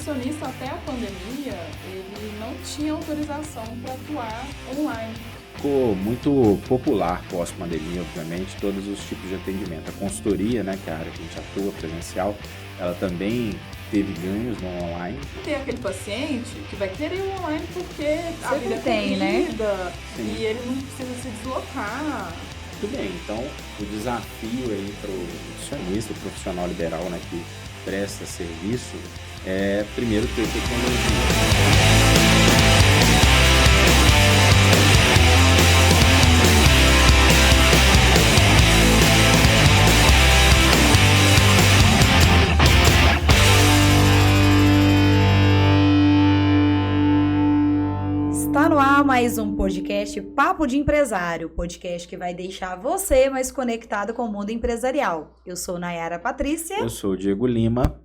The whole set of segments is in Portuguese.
nutricionista, até a pandemia, ele não tinha autorização para atuar online. Ficou muito popular pós-pandemia, obviamente, todos os tipos de atendimento. A consultoria, né, que é a área que a gente atua presencial, ela também teve ganhos no online. Tem aquele paciente que vai querer o online porque a Sempre vida é tem, corrida, Sim. e ele não precisa se deslocar. Tudo bem, então o desafio aí para o nutricionista, o profissional liberal, né, que presta serviço, é primeiro ter tecnologia. Está no ar mais um podcast Papo de Empresário, podcast que vai deixar você mais conectado com o mundo empresarial. Eu sou Nayara Patrícia. Eu sou o Diego Lima.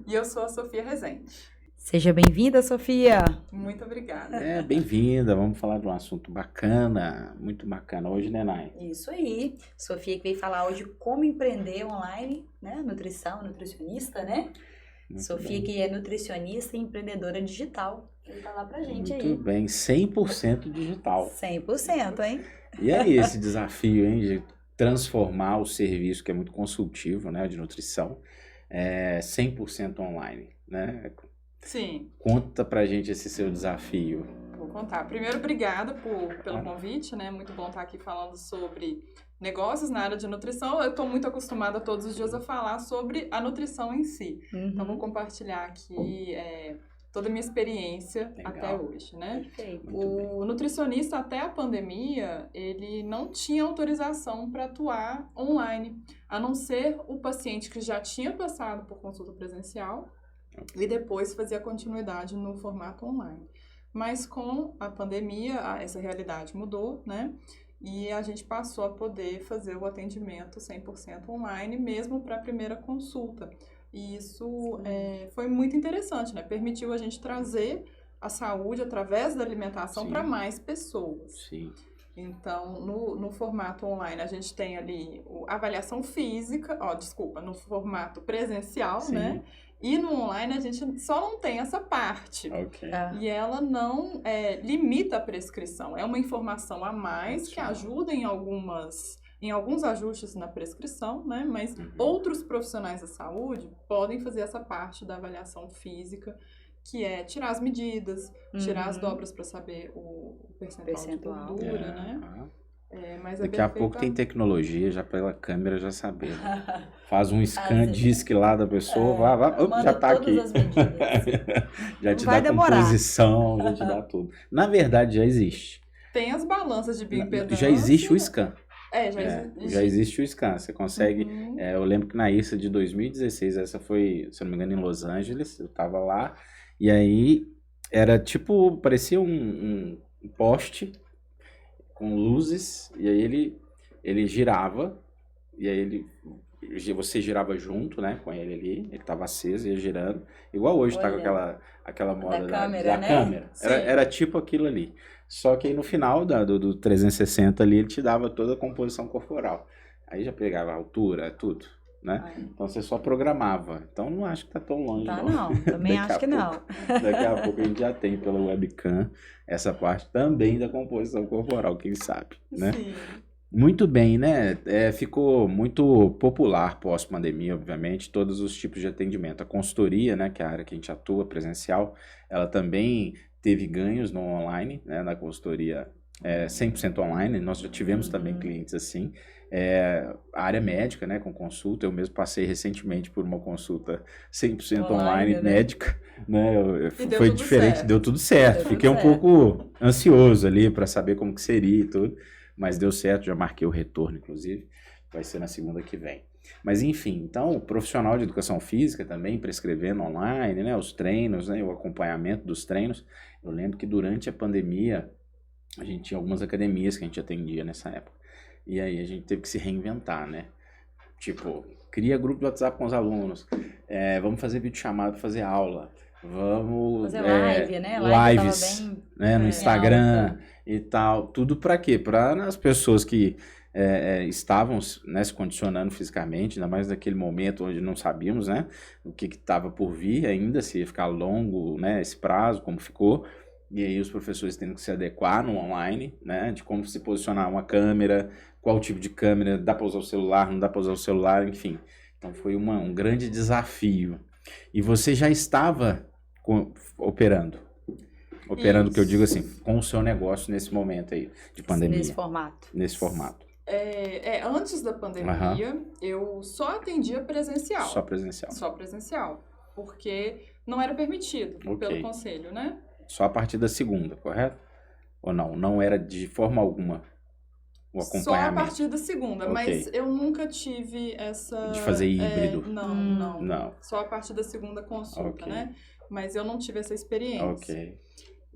E eu sou a Sofia Rezende. Seja bem-vinda, Sofia. Muito obrigada. Bem-vinda, vamos falar de um assunto bacana, muito bacana hoje, né, Nay? Isso aí. Sofia que veio falar hoje como empreender online, né? Nutrição, nutricionista, né? Muito Sofia bem. que é nutricionista e empreendedora digital. Ele tá lá pra gente Muito aí. bem, 100% digital. 100%, hein? E aí esse desafio, hein, de transformar o serviço, que é muito consultivo, né, de nutrição, 100% online, né? Sim, Conta pra gente esse seu desafio. vou contar. Primeiro, obrigada pelo convite, né? Muito bom estar aqui falando sobre negócios na área de nutrição. Eu estou muito acostumada todos os dias a falar sobre a nutrição em si. Então, vou compartilhar aqui toda a minha experiência Legal. até hoje, né? Perfeito. O nutricionista, até a pandemia, ele não tinha autorização para atuar online, a não ser o paciente que já tinha passado por consulta presencial e depois fazia continuidade no formato online. Mas com a pandemia, essa realidade mudou, né? E a gente passou a poder fazer o atendimento 100% online, mesmo para a primeira consulta. E isso foi muito interessante, né? Permitiu a gente trazer a saúde através da alimentação para mais pessoas. Sim. Então, no formato online, a gente tem ali a avaliação física, no formato presencial, Sim. né? E no online, a gente só não tem essa parte. Ok. E ela não limita a prescrição. É uma informação a mais que ajuda em alguns ajustes na prescrição, né? Mas outros profissionais da saúde podem fazer essa parte da avaliação física, que é tirar as medidas, tirar as dobras para saber o percentual de gordura, né? Mas Daqui a pouco tem tecnologia, já pela câmera já saber. Faz um scan, disque lá da pessoa, já tá aqui. Todas as medidas. Já te Vai dá demorar. composição, já te dá tudo. Na verdade, já existe. Tem as balanças de bioimpedância. Já existe o scan. Já existe o scan. Você consegue. Eu lembro que na ISA de 2016, essa foi, se eu não me engano, em Los Angeles. Eu tava lá. E aí era tipo, parecia um poste com luzes. E aí ele girava. E aí você girava junto, né, com ele ali. Ele tava aceso, ia girando. Igual hoje tá com aquela moda da câmera, né? câmera. Era tipo aquilo ali. Só que aí no final do 360 ali, ele te dava toda a composição corporal. Aí já pegava a altura, tudo, né? Então você só programava. Então não acho que tá tão longe, Tá, não. não. Também acho que não. Daqui a pouco a gente já tem pela webcam essa parte também da composição corporal, quem sabe, né? Sim. Muito bem, né? Ficou muito popular pós-pandemia, obviamente, todos os tipos de atendimento. A consultoria, né, que é a área que a gente atua presencial, ela também teve ganhos no online, né, na consultoria 100% online. Nós já tivemos também clientes assim. A área médica, né, com consulta, eu mesmo passei recentemente por uma consulta 100% online né? médica, né? E Foi deu tudo diferente, certo. deu tudo certo. Deu tudo Fiquei um certo. pouco ansioso ali para saber como que seria e tudo. Mas deu certo, já marquei o retorno, inclusive. Vai ser na segunda que vem. Mas enfim, então, o profissional de educação física também prescrevendo online, né? Os treinos, né? O acompanhamento dos treinos. Eu lembro que durante a pandemia, a gente tinha algumas academias que a gente atendia nessa época. E aí a gente teve que se reinventar, né? Tipo, cria grupo de WhatsApp com os alunos. Vamos fazer videochamada para fazer aula. Vamos Fazer live, né? Lives, Tava bem né? No Instagram alta. e tal. Tudo para quê? Para as pessoas que estavam, né, se condicionando fisicamente, ainda mais naquele momento onde não sabíamos, né, o que estava por vir ainda, se ia ficar longo, né, esse prazo, como ficou. E aí os professores tendo que se adequar no online, né, de como se posicionar uma câmera, qual tipo de câmera, dá para usar o celular, não dá para usar o celular, enfim. Então foi um grande desafio. E você já estava operando, que eu digo assim, com o seu negócio nesse momento aí de pandemia. Nesse formato. Antes da pandemia, eu só atendia presencial. Só presencial. Só presencial. Porque não era permitido pelo conselho, né? Só a partir da segunda, correto? Ou não? Não era de forma alguma o acompanhamento? Só a partir da segunda, mas eu nunca tive essa... De fazer híbrido? Não. Só a partir da segunda consulta, né? Mas eu não tive essa experiência.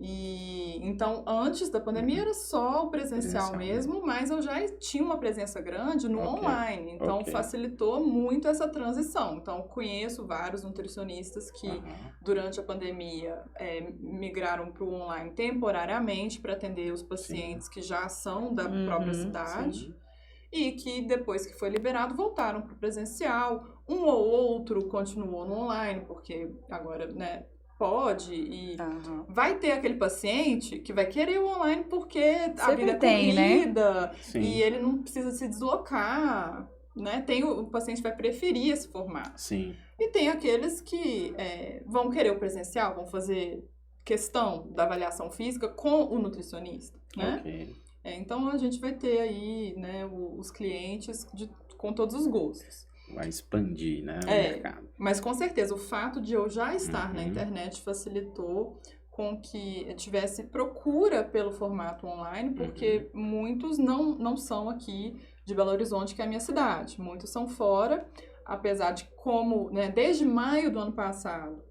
E então, antes da pandemia era só o presencial mesmo, mas eu já tinha uma presença grande no online, então facilitou muito essa transição. Então, conheço vários nutricionistas que durante a pandemia migraram para o online temporariamente para atender os pacientes que já são da própria cidade. E que depois que foi liberado voltaram para o presencial. Um ou outro continuou no online, porque agora, né, pode e vai ter aquele paciente que vai querer o online porque a vida é corrida, né? E ele não precisa se deslocar, né? O paciente vai preferir esse formato. Sim. E tem aqueles que vão querer o presencial, vão fazer questão da avaliação física com o nutricionista, né? Então a gente vai ter aí, né, os clientes com todos os gostos. Vai expandir, né, o mercado. Mas com certeza, o fato de eu já estar na internet facilitou com que tivesse procura pelo formato online, porque muitos não são aqui de Belo Horizonte, que é a minha cidade. Muitos são fora, apesar de como, né, desde maio do ano passado,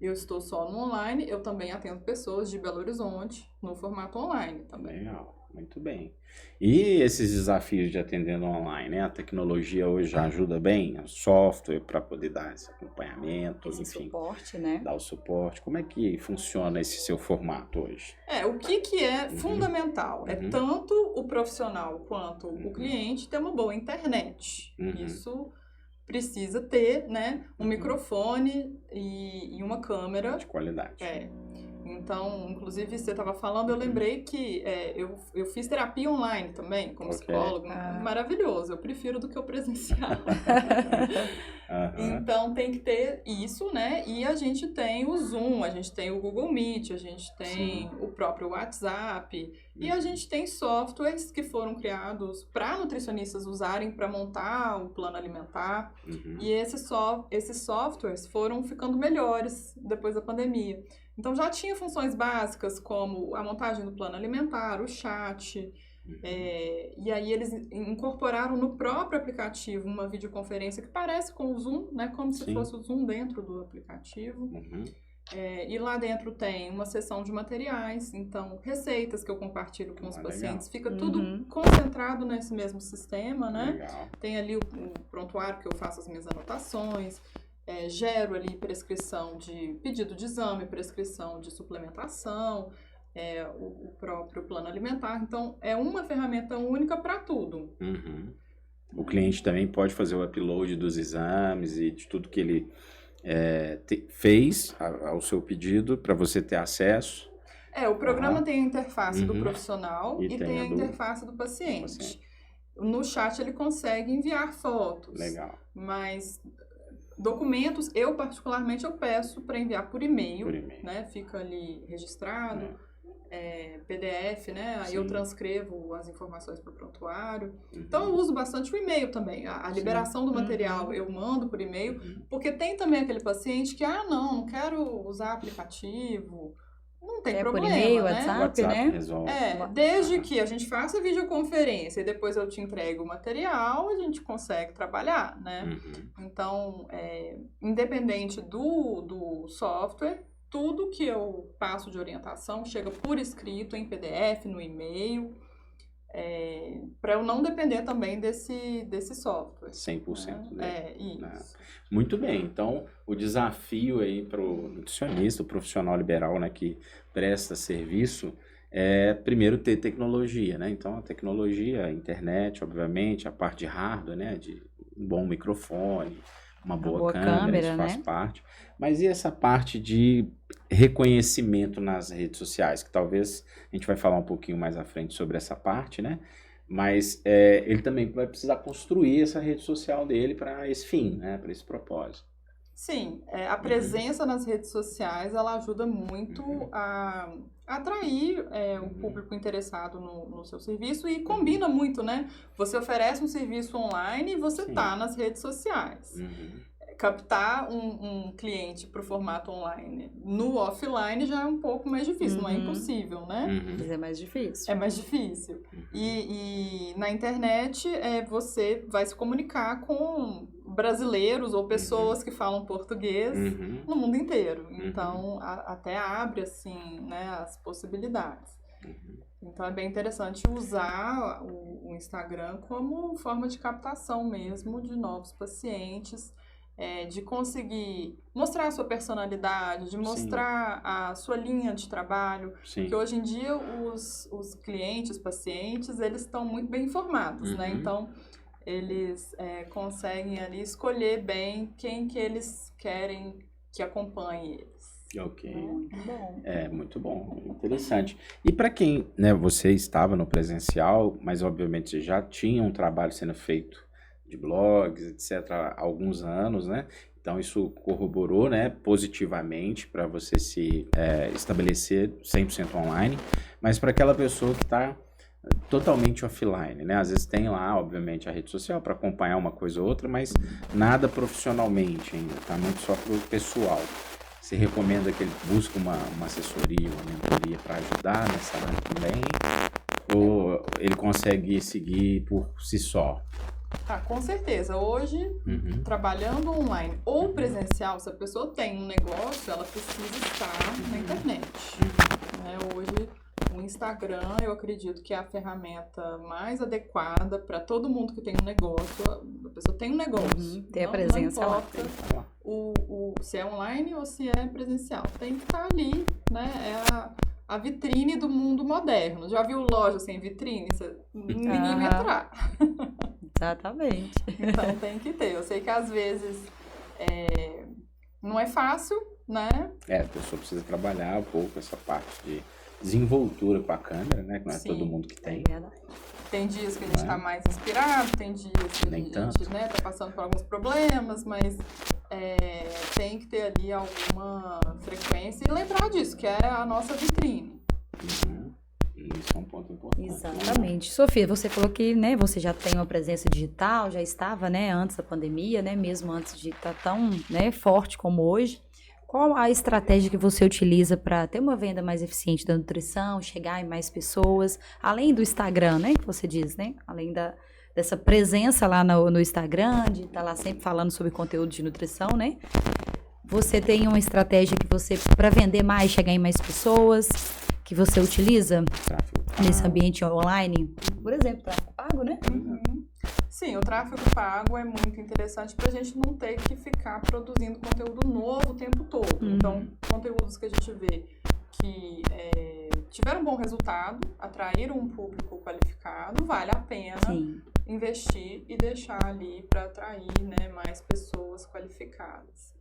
eu estou só no online, eu também atendo pessoas de Belo Horizonte no formato online também. Legal. Muito bem. E esses desafios de atendendo online, né? A tecnologia hoje já ajuda bem, o software para poder dar esse acompanhamento, enfim, suporte, né? Dar o suporte. Como é que funciona esse seu formato hoje? O que é fundamental é tanto o profissional quanto o cliente ter uma boa internet. Isso precisa ter, né, um microfone e uma câmera de qualidade. Então, inclusive, você estava falando, eu lembrei que eu fiz terapia online também, como psicólogo. Maravilhoso, eu prefiro do que o presencial. Então, tem que ter isso, né? E a gente tem o Zoom, a gente tem o Google Meet, a gente tem o próprio WhatsApp. E a gente tem softwares que foram criados para nutricionistas usarem para montar o plano alimentar. E esses softwares foram ficando melhores depois da pandemia. Então, já tinha funções básicas como a montagem do plano alimentar, o chat. E aí, eles incorporaram no próprio aplicativo uma videoconferência que parece com o Zoom, né? Como se fosse o Zoom dentro do aplicativo. E lá dentro tem uma seção de materiais, então, receitas que eu compartilho com os pacientes. Fica tudo concentrado nesse mesmo sistema, né? Legal. Tem ali o prontuário que eu faço as minhas anotações. Gero ali prescrição de pedido de exame, prescrição de suplementação, o próprio plano alimentar. Então, é uma ferramenta única para tudo. O cliente também pode fazer o upload dos exames e de tudo que ele fez ao seu pedido para você ter acesso. O programa tem a interface do profissional e tem a interface do paciente. No chat ele consegue enviar fotos. Legal. Mas documentos, eu particularmente, eu peço para enviar por e-mail, né? Fica ali registrado, PDF, né? Aí eu transcrevo as informações para o prontuário. Então eu uso bastante o e-mail também. A liberação do material eu mando por e-mail, porque tem também aquele paciente que, não quero usar aplicativo. Não tem problema, por e-mail, né? WhatsApp, né? Resolve. Desde que a gente faça a videoconferência e depois eu te entrego o material, a gente consegue trabalhar, né? Então, independente do software, tudo que eu passo de orientação chega por escrito, em PDF, no e-mail, para eu não depender também desse software. 100%. Isso. Muito bem, então o desafio aí para o nutricionista, o profissional liberal, né, que presta serviço, é primeiro ter tecnologia, né? Então, a tecnologia, a internet, obviamente, a parte de hardware, né? De um bom microfone, uma boa câmera, isso faz parte. Mas e essa parte de reconhecimento nas redes sociais? Que talvez a gente vai falar um pouquinho mais à frente sobre essa parte, né? Mas ele também vai precisar construir essa rede social dele para esse fim, né? Para esse propósito. Sim, a presença nas redes sociais, ela ajuda muito a atrair o público interessado no seu serviço e combina muito, né? Você oferece um serviço online e você tá nas redes sociais. Captar um cliente para o formato online no offline já é um pouco mais difícil, não é impossível, né? Mas é mais difícil. É mais difícil. E na internet você vai se comunicar com brasileiros ou pessoas que falam português no mundo inteiro. Então, até abre, assim, né, as possibilidades. Então, é bem interessante usar o Instagram como forma de captação mesmo de novos pacientes, de conseguir mostrar a sua personalidade, de mostrar a sua linha de trabalho. Que hoje em dia os clientes, os pacientes, eles estão muito bem informados, né? Então, eles conseguem ali escolher bem quem que eles querem que acompanhe eles. Ok. Muito bom. Muito bom, interessante. E para quem, né, você estava no presencial, mas obviamente você já tinha um trabalho sendo feito de blogs, etc., há alguns anos, né? Então, isso corroborou, né, positivamente para você se estabelecer 100% online, mas para aquela pessoa que está totalmente offline, né? Às vezes tem lá, obviamente, a rede social para acompanhar uma coisa ou outra, mas nada profissionalmente ainda, tá? Muito só para o pessoal. Você recomenda que ele busque uma assessoria, uma mentoria para ajudar nessa área também? Ou ele consegue seguir por si só? Com certeza. Hoje, trabalhando online ou presencial, se a pessoa tem um negócio, ela precisa estar na internet. Hoje, o Instagram, eu acredito que é a ferramenta mais adequada para todo mundo que tem um negócio. A pessoa tem um negócio. Ter a presença não importa se é online ou se é presencial. Tem que estar ali, né? É a vitrine do mundo moderno. Já viu loja sem vitrine? Ninguém vai entrar. Exatamente. Então tem que ter. Eu sei que às vezes não é fácil, né? A pessoa precisa trabalhar um pouco essa parte de desenvoltura com a câmera, né? Que não é todo mundo que tem. Tem dias que a gente está mais inspirado, tem dias que a gente tá passando por alguns problemas, mas tem que ter ali alguma frequência e lembrar disso, que é a nossa vitrine. Isso é um ponto importante. Exatamente. Sofia, você falou que, né, você já tem uma presença digital, já estava, né, antes da pandemia, né, mesmo antes de estar tão, né, forte como hoje. Qual a estratégia que você utiliza para ter uma venda mais eficiente da nutrição, chegar em mais pessoas, além do Instagram, né, que você diz, né, além dessa presença lá no Instagram, de estar lá sempre falando sobre conteúdo de nutrição, né? Você tem uma estratégia que você, para vender mais, chegar em mais pessoas, que você utiliza nesse ambiente online? Por exemplo, tráfego pago, né? Sim, o tráfego pago é muito interessante para a gente não ter que ficar produzindo conteúdo novo o tempo todo. Então, conteúdos que a gente vê que tiveram um bom resultado, atraíram um público qualificado, vale a pena investir e deixar ali para atrair, né, mais pessoas qualificadas.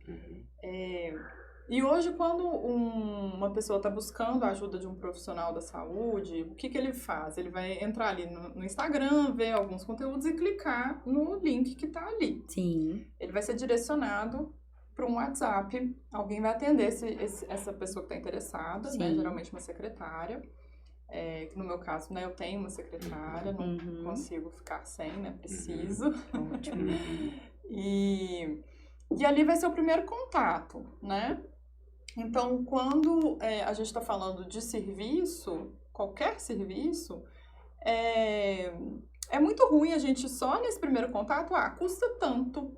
E hoje, quando uma pessoa está buscando a ajuda de um profissional da saúde, o que ele faz? Ele vai entrar ali no Instagram, ver alguns conteúdos e clicar no link que está ali. Sim. Ele vai ser direcionado para um WhatsApp. Alguém vai atender essa pessoa que está interessada, né? Geralmente uma secretária. Que no meu caso, né, eu tenho uma secretária, não consigo ficar sem, né? Preciso. Ótimo. E ali vai ser o primeiro contato, né? Então, quando a gente está falando de serviço, qualquer serviço, é muito ruim a gente só nesse primeiro contato, custa tanto,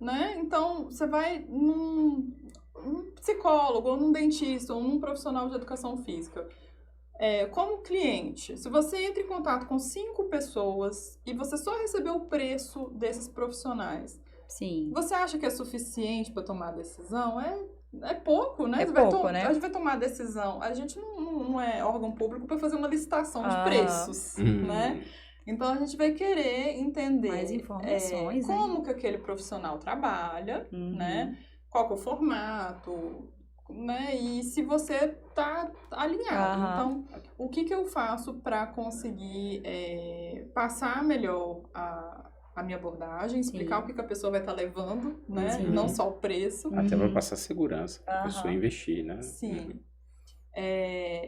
né? Então, você vai num psicólogo, ou num dentista, ou num profissional de educação física. Como cliente, se você entra em contato com 5 pessoas e você só recebeu o preço desses profissionais, você acha que é suficiente para tomar a decisão? É pouco, né? É pouco, né? A gente vai tomar a decisão. A gente não não é órgão público para fazer uma licitação de preços, né? Então, a gente vai querer entender mais informações, como que aquele profissional trabalha, né? Qual que é o formato, né? E se você tá alinhado. Então, o que eu faço para conseguir passar melhor a minha abordagem, explicar o que a pessoa vai estar levando, né? Não só o preço. Até para passar segurança para a pessoa investir, né? Sim.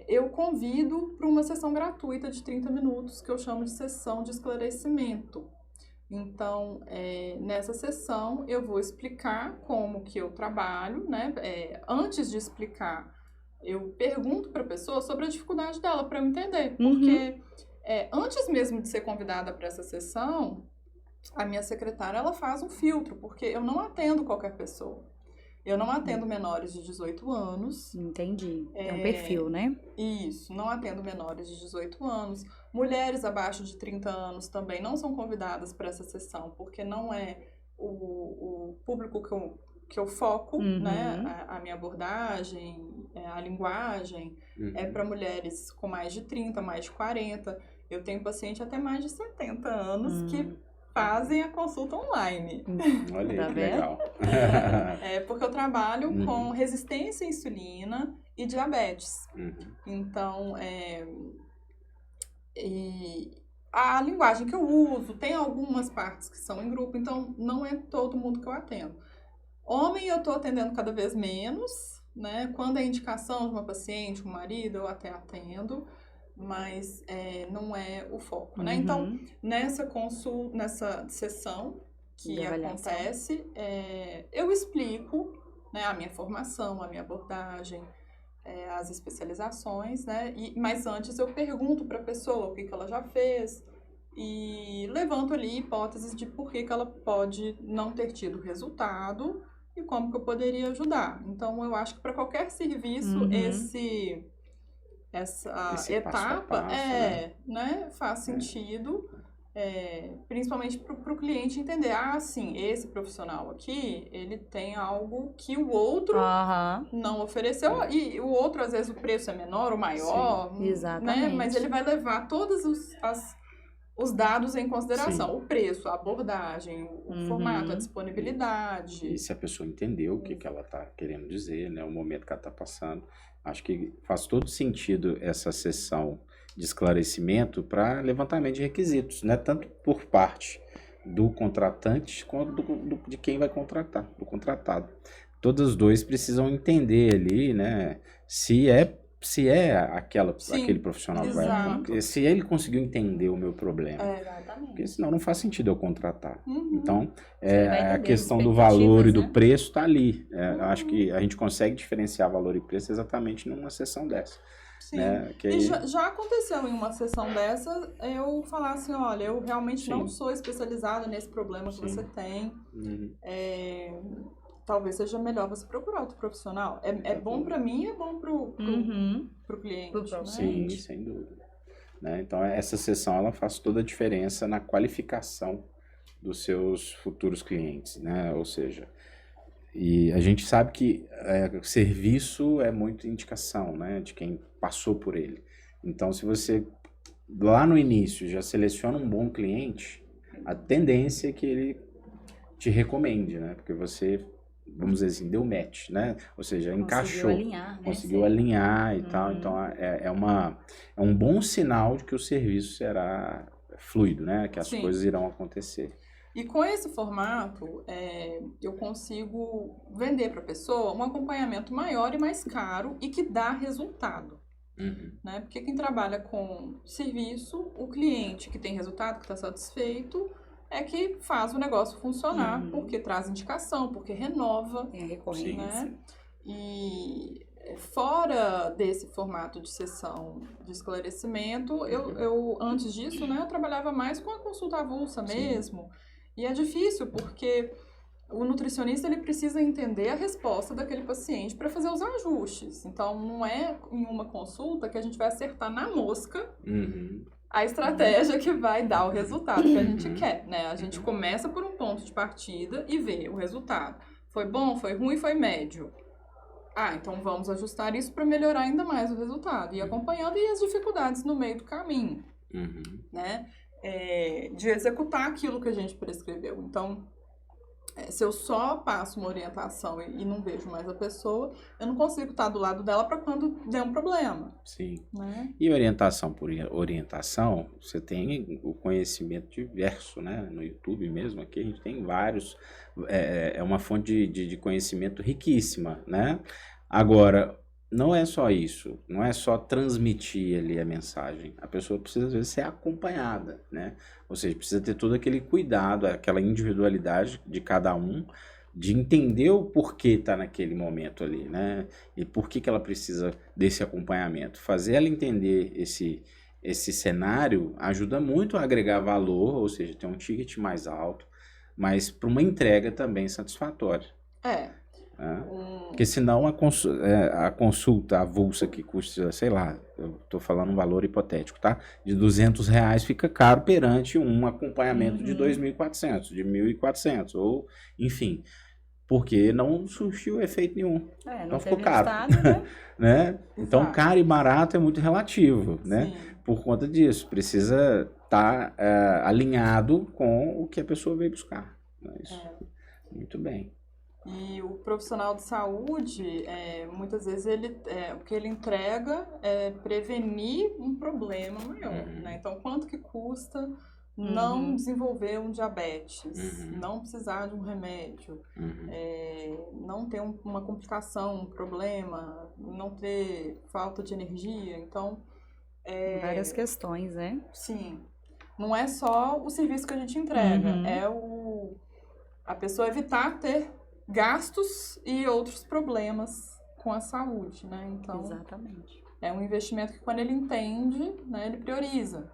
Eu convido para uma sessão gratuita de 30 minutos, que eu chamo de sessão de esclarecimento. Então, nessa sessão, eu vou explicar como que eu trabalho, né? Antes de explicar, eu pergunto para a pessoa sobre a dificuldade dela, para eu entender. Porque antes mesmo de ser convidada para essa sessão, a minha secretária, ela faz um filtro, porque eu não atendo qualquer pessoa. Eu não atendo menores de 18 anos. Entendi. É um perfil, né? Isso, não atendo menores de 18 anos. Mulheres abaixo de 30 anos também não são convidadas para essa sessão, porque não é o público que eu foco, né? A minha abordagem, a linguagem é para mulheres com mais de 30, mais de 40. Eu tenho paciente até mais de 70 anos que fazem a consulta online. Olha aí, que legal. Porque eu trabalho com resistência à insulina e diabetes. Então, a linguagem que eu uso, tem algumas partes que são em grupo, então não é todo mundo que eu atendo. Homem eu estou atendendo cada vez menos, né? Quando é indicação de uma paciente, um marido, eu até atendo, mas não é o foco, né? Então, nessa sessão que acontece, eu explico, né, a minha formação, a minha abordagem, as especializações, né? Mas antes eu pergunto para a pessoa o que ela já fez e levanto ali hipóteses de por que ela pode não ter tido resultado e como que eu poderia ajudar. Então, eu acho que para qualquer serviço, essa etapa passo, né, faz sentido, principalmente para o cliente entender, sim, esse profissional aqui, ele tem algo que o outro não ofereceu, e o outro, às vezes, o preço é menor ou maior, né, mas ele vai levar todos os dados em consideração, o preço, a abordagem, o formato, a disponibilidade. E se a pessoa entendeu o que ela está querendo dizer, né, o momento que ela está passando. Acho que faz todo sentido essa sessão de esclarecimento para levantamento de requisitos, né? Tanto por parte do contratante quanto de quem vai contratar, do contratado. Todos os dois precisam entender ali, né? Se é aquele profissional que vai... Se ele conseguiu entender o meu problema. Exatamente. Porque senão não faz sentido eu contratar. Então, a questão do valor e do preço está ali. Eu acho que a gente consegue diferenciar valor e preço exatamente numa sessão dessa. Sim. Né? E já aconteceu em uma sessão dessa, eu falar assim, olha, eu realmente não sou especializada nesse problema que você tem. Talvez seja melhor você procurar outro profissional. É bom para mim e é bom pro cliente. Né? Sim, sem dúvida. Né? Então, essa sessão ela faz toda a diferença na qualificação dos seus futuros clientes, né? Ou seja, e a gente sabe que serviço é muito indicação, né? De quem passou por ele. Então, se você lá no início já seleciona um bom cliente, a tendência é que ele te recomende, né? Porque você, vamos dizer assim, deu match, né? Ou seja, encaixou, conseguiu alinhar e tal. Então, é um bom sinal de que o serviço será fluido, né? Que as coisas irão acontecer. E com esse formato, eu consigo vender para a pessoa um acompanhamento maior e mais caro e que dá resultado. Né? Porque quem trabalha com serviço, o cliente que tem resultado, que está satisfeito, é que faz o negócio funcionar, porque traz indicação, porque renova. Tem a recorrência. Né? E fora desse formato de sessão de esclarecimento, eu antes disso, né, eu trabalhava mais com a consulta avulsa mesmo. E é difícil, porque o nutricionista ele precisa entender a resposta daquele paciente para fazer os ajustes. Então, não é em uma consulta que a gente vai acertar na mosca a estratégia que vai dar o resultado que a gente quer, né? A gente começa por um ponto de partida e vê o resultado. Foi bom, foi ruim, foi médio. Então vamos ajustar isso para melhorar ainda mais o resultado. E acompanhando e as dificuldades no meio do caminho, né? De executar aquilo que a gente prescreveu. Então, se eu só passo uma orientação e não vejo mais a pessoa, eu não consigo estar do lado dela para quando der um problema. Sim. Né? E orientação por orientação, você tem o conhecimento diverso, né? No YouTube mesmo, aqui a gente tem vários. É uma fonte de conhecimento riquíssima, né? Agora, não é só isso, não é só transmitir ali a mensagem. A pessoa precisa, às vezes, ser acompanhada, né? Ou seja, precisa ter todo aquele cuidado, aquela individualidade de cada um, de entender o porquê está naquele momento ali, né? E por que ela precisa desse acompanhamento. Fazer ela entender esse cenário ajuda muito a agregar valor, ou seja, ter um ticket mais alto, mas para uma entrega também satisfatória. Porque senão a consulta avulsa que custa, sei lá, eu estou falando um valor hipotético, tá? De R$200 fica caro perante um acompanhamento de 2.400, de 1.400, ou enfim, porque não surtiu efeito nenhum. Não ficou caro. Resultado, né? Então, caro e barato é muito relativo, né? Sim. Por conta disso, precisa estar alinhado com o que a pessoa veio buscar. Muito bem. E o profissional de saúde, muitas vezes, o que ele entrega é prevenir um problema maior, né? Então, quanto que custa não desenvolver um diabetes, não precisar de um remédio, não ter uma complicação, um problema, não ter falta de energia, então... várias questões, né? Sim. Não é só o serviço que a gente entrega, a pessoa evitar ter gastos e outros problemas com a saúde, né? Então, exatamente. É um investimento que, quando ele entende, né, ele prioriza.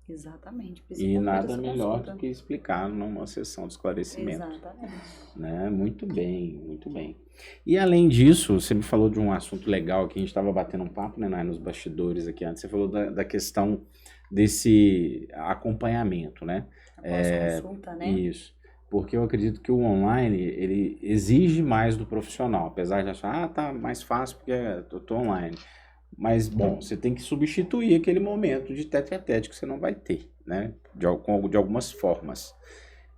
Exatamente. E nada melhor do que explicar numa sessão de esclarecimento. Exatamente. Né? Muito bem, muito bem. E além disso, você me falou de um assunto legal que a gente estava batendo um papo, né, nos bastidores aqui antes. Você falou da questão desse acompanhamento, né? Pós-consulta, né? Isso. Porque eu acredito que o online, ele exige mais do profissional. Apesar de achar, tá mais fácil porque eu tô online. Mas, bom, você tem que substituir aquele momento de tete a tete que você não vai ter, né? De algumas formas.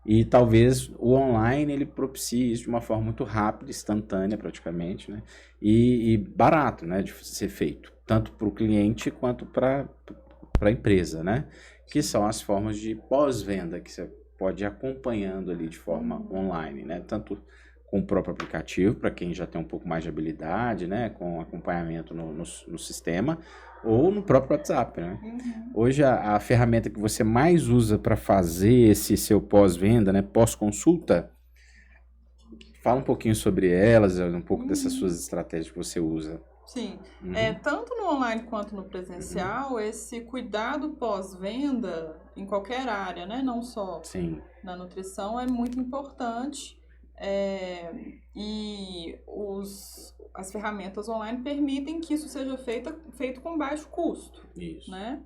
E talvez o online, ele propicie isso de uma forma muito rápida, instantânea praticamente, né? E barato, né? De ser feito. Tanto para o cliente quanto para a empresa, né? Que são as formas de pós-venda que você pode ir acompanhando ali de forma online, né? Tanto com o próprio aplicativo, para quem já tem um pouco mais de habilidade, né? Com acompanhamento no sistema, ou no próprio WhatsApp, né? Hoje, a ferramenta que você mais usa para fazer esse seu pós-venda, né? Pós-consulta, fala um pouquinho sobre elas, um pouco dessas suas estratégias que você usa. Sim, tanto no online quanto no presencial, esse cuidado pós-venda em qualquer área, né? Não só na nutrição, é muito importante. E as ferramentas online permitem que isso seja feito com baixo custo. Isso. Né?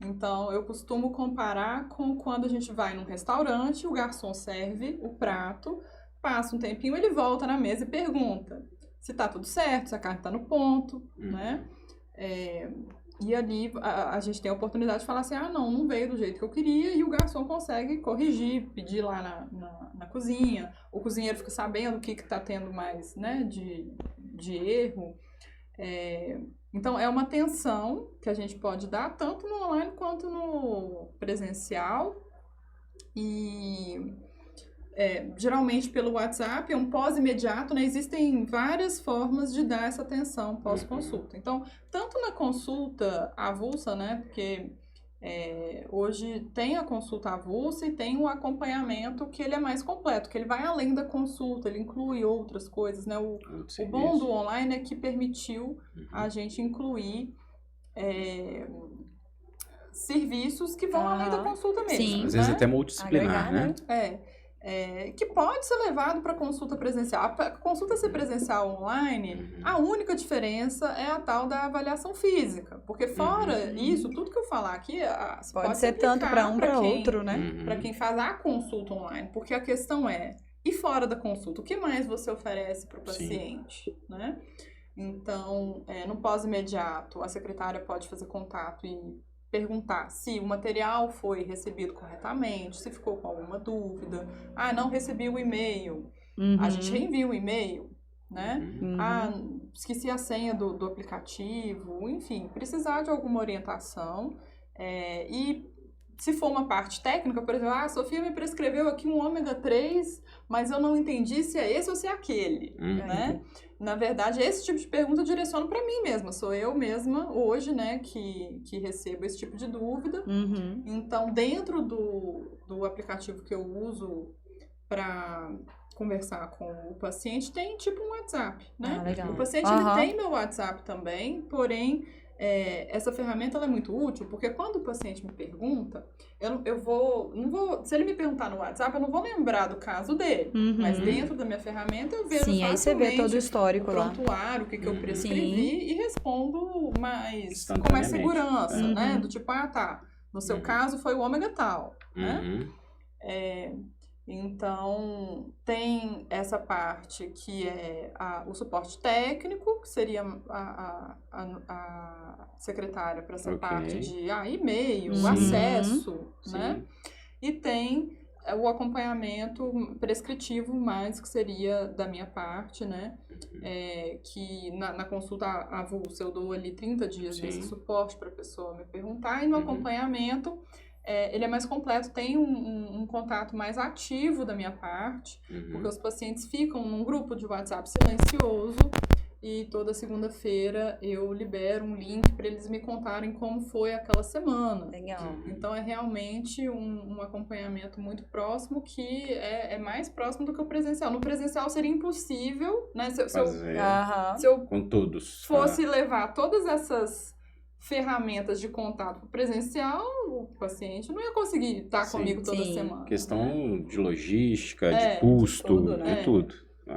Então, eu costumo comparar com quando a gente vai num restaurante, o garçom serve o prato, passa um tempinho, ele volta na mesa e pergunta se tá tudo certo, se a carne tá no ponto, né? E ali a gente tem a oportunidade de falar assim, não veio do jeito que eu queria, e o garçom consegue corrigir, pedir lá na cozinha, o cozinheiro fica sabendo o que tá tendo mais, né, de erro. Então, é uma atenção que a gente pode dar tanto no online quanto no presencial, e geralmente pelo WhatsApp, é um pós-imediato, né? Existem várias formas de dar essa atenção pós-consulta. Então, tanto na consulta avulsa, né? Porque hoje tem a consulta avulsa e tem um acompanhamento que ele é mais completo, que ele vai além da consulta, ele inclui outras coisas, né? O bom do online é que permitiu a gente incluir serviços que vão além da consulta mesmo. Sim. Às vezes até multidisciplinar, né? Que pode ser levado para consulta presencial. A consulta ser presencial online, a única diferença é a tal da avaliação física. Porque fora isso, tudo que eu falar aqui pode ser tanto para um para outro, né? Para quem faz a consulta online. Porque a questão e fora da consulta, o que mais você oferece para o paciente, né? Então, no pós-imediato, a secretária pode fazer contato e perguntar se o material foi recebido corretamente, se ficou com alguma dúvida. Ah, não recebi o e-mail. A gente reenvia o e-mail, né? Ah, esqueci a senha do aplicativo. Enfim, precisar de alguma orientação. E se for uma parte técnica, por exemplo, a Sofia me prescreveu aqui um ômega 3, mas eu não entendi se é esse ou se é aquele, né? Na verdade, esse tipo de pergunta eu direciono para mim mesma. Sou eu mesma hoje, né, que recebo esse tipo de dúvida. Então, dentro do aplicativo que eu uso para conversar com o paciente, tem tipo um WhatsApp, né? Legal. O paciente ele tem meu WhatsApp também, porém, essa ferramenta ela é muito útil, porque quando o paciente me pergunta, se ele me perguntar no WhatsApp, eu não vou lembrar do caso dele, mas dentro da minha ferramenta eu vejo Sim, aí você vê todo o histórico lá. o prontuário, o que eu prescrevi e respondo com mais segurança, né? Do tipo, tá, no seu caso foi o ômega tal, né? Então, tem essa parte que é o suporte técnico, que seria a secretária para essa parte de e-mail, acesso, né? E tem o acompanhamento prescritivo, mais que seria da minha parte, né? Que na consulta avulsa eu dou ali 30 dias desse suporte para a pessoa me perguntar, e no acompanhamento ele é mais completo, tem um contato mais ativo da minha parte, porque os pacientes ficam num grupo de WhatsApp silencioso e toda segunda-feira eu libero um link para eles me contarem como foi aquela semana. Legal. Então é realmente um acompanhamento muito próximo, que é mais próximo do que o presencial. No presencial seria impossível, né? Se eu com todos. Fosse levar todas essas ferramentas de contato presencial, o paciente não ia conseguir estar comigo toda semana. Questão de logística, de custo, de tudo.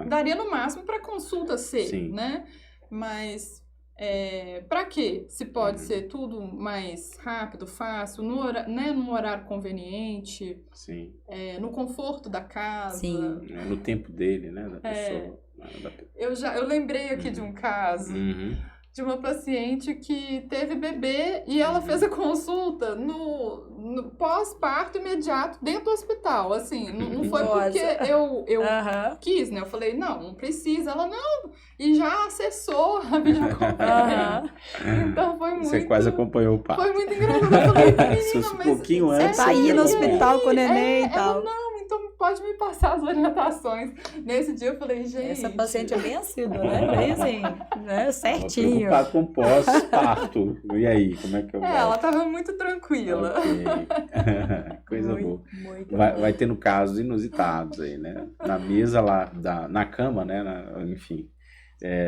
Daria no máximo para consulta ser, né? Mas para quê? Se pode ser tudo mais rápido, fácil, num horário conveniente, no conforto da casa. No tempo dele, né? Da pessoa. Eu lembrei aqui de um caso de uma paciente que teve bebê e ela fez a consulta no pós-parto imediato dentro do hospital, assim, não foi porque eu quis, né? Eu falei, não precisa. Ela, não, e já acessou a videoconferência. Então foi muito... Você quase acompanhou o parto. Foi muito engraçado. Eu falei, menina, mas... um pouquinho antes. Tá aí no hospital com o neném e tal. Ela, não, então pode me passar as orientações. Nesse dia eu falei, gente... Essa paciente é bem assídua, né? Bem assim, né? Certinho. Preocupado com pós-parto. E aí, como é que eu vou? Ela tava muito tranquila. Coisa boa. Vai tendo casos inusitados aí, né? Na mesa lá, na cama, né? Enfim,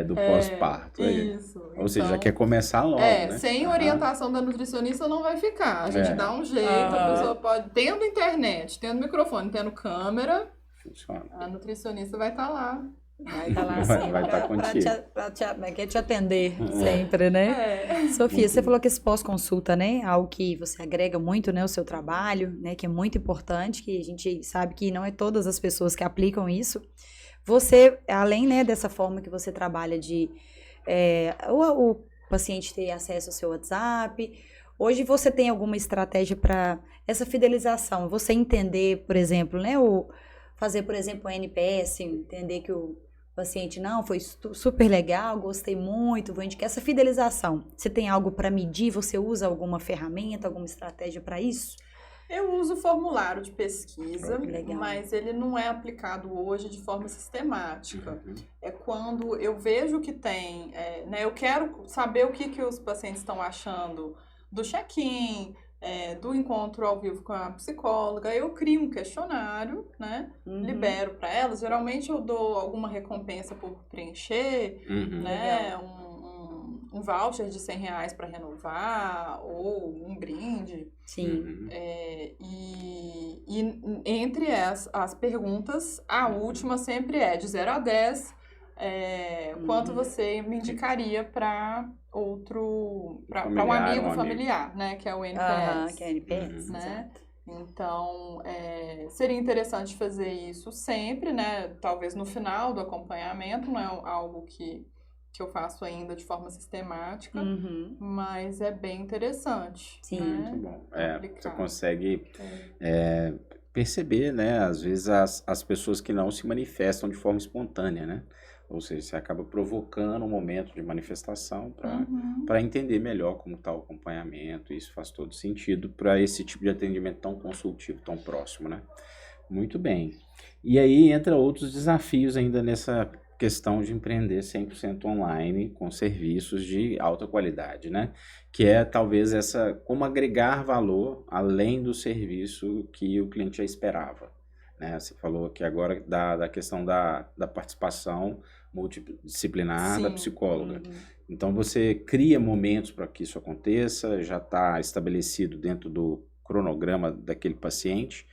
do pós-parto. Isso. Ou seja, já quer começar logo, né? Sem orientação da nutricionista não vai ficar. A gente dá um jeito, a pessoa pode, tendo internet, tendo microfone, tendo câmera, funciona. A nutricionista vai estar lá. Vai estar lá sempre vai estar contigo. Pra te atender sempre, né? Sofia, você falou que esse pós-consulta, né? Algo que você agrega muito, né? O seu trabalho, né? Que é muito importante, que a gente sabe que não é todas as pessoas que aplicam isso. Você, além, né, dessa forma que você trabalha de o paciente ter acesso ao seu WhatsApp, hoje você tem alguma estratégia para essa fidelização? Você entender, por exemplo, né? Fazer, por exemplo, um NPS, entender que o paciente, não, foi super legal, gostei muito, vou indicar essa fidelização. Você tem algo para medir? Você usa alguma ferramenta, alguma estratégia para isso? Eu uso formulário de pesquisa, mas ele não é aplicado hoje de forma sistemática. É quando eu vejo que tem, né, eu quero saber o que os pacientes estão achando do check-in, do encontro ao vivo com a psicóloga, eu crio um questionário, né? Libero para elas. Geralmente eu dou alguma recompensa por preencher, né? Um voucher de R$100 para renovar, ou um brinde. Sim. E entre as perguntas, a última sempre é de 0 a 10, quanto você me indicaria para um amigo familiar, né? Que é o NPS. Que é o NPS, né? Então, seria interessante fazer isso sempre, né? Talvez no final do acompanhamento, não é algo que que eu faço ainda de forma sistemática, Uhum. mas é bem interessante. Sim. Né? Muito bom. Aplicar. Você consegue perceber, né? Às vezes as pessoas que não se manifestam de forma espontânea, né? Ou seja, você acaba provocando um momento de manifestação para entender melhor como está o acompanhamento. Isso faz todo sentido para esse tipo de atendimento tão consultivo, tão próximo, né? Muito bem. E aí entra outros desafios ainda nessa questão de empreender 100% online com serviços de alta qualidade, né? Que é talvez como agregar valor além do serviço que o cliente já esperava, né? Você falou aqui agora da questão da participação multidisciplinar da psicóloga. Então você cria momentos para que isso aconteça, já está estabelecido dentro do cronograma daquele paciente,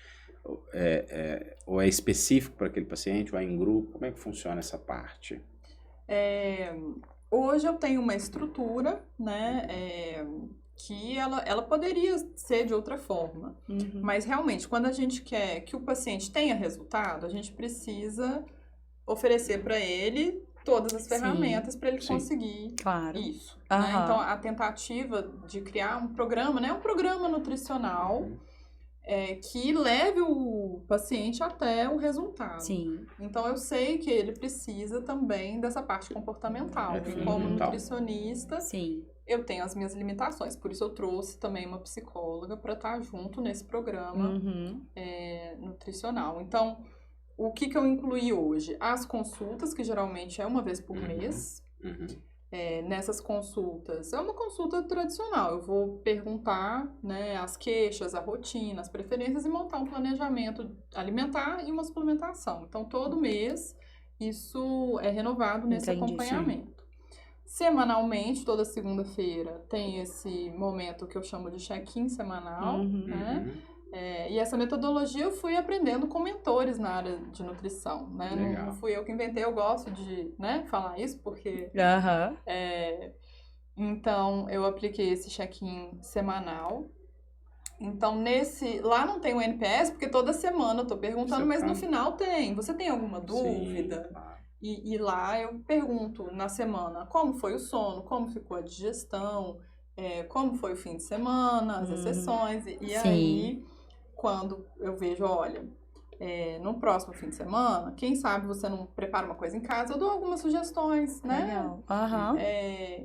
ou é específico para aquele paciente, ou é em grupo? Como é que funciona essa parte? Hoje eu tenho uma estrutura, né, que ela poderia ser de outra forma. Mas realmente, quando a gente quer que o paciente tenha resultado, a gente precisa oferecer para ele todas as ferramentas para ele conseguir isso. Né? Então, a tentativa de criar um programa, né, um programa nutricional que leve o paciente até o resultado. Sim. Então, eu sei que ele precisa também dessa parte comportamental. E como nutricionista, eu tenho as minhas limitações. Por isso, eu trouxe também uma psicóloga para estar junto nesse programa nutricional. Então, o que eu incluí hoje? As consultas, que geralmente é uma vez por mês. Nessas consultas, é uma consulta tradicional. Eu vou perguntar, né, as queixas, a rotina, as preferências e montar um planejamento alimentar e uma suplementação. Então, todo mês, isso é renovado nesse acompanhamento. Semanalmente, toda segunda-feira, tem esse momento que eu chamo de check-in semanal, né? E essa metodologia eu fui aprendendo com mentores na área de nutrição, né? Não fui eu que inventei, eu gosto de, né, falar isso, porque... Então, eu apliquei esse check-in semanal. Então, lá não tem o NPS, porque toda semana eu tô perguntando, mas no final tem. Você tem alguma dúvida? E lá eu pergunto na semana como foi o sono, como ficou a digestão, como foi o fim de semana, as exceções. E aí, quando eu vejo, olha, no próximo fim de semana, quem sabe você não prepara uma coisa em casa, eu dou algumas sugestões, né? Legal.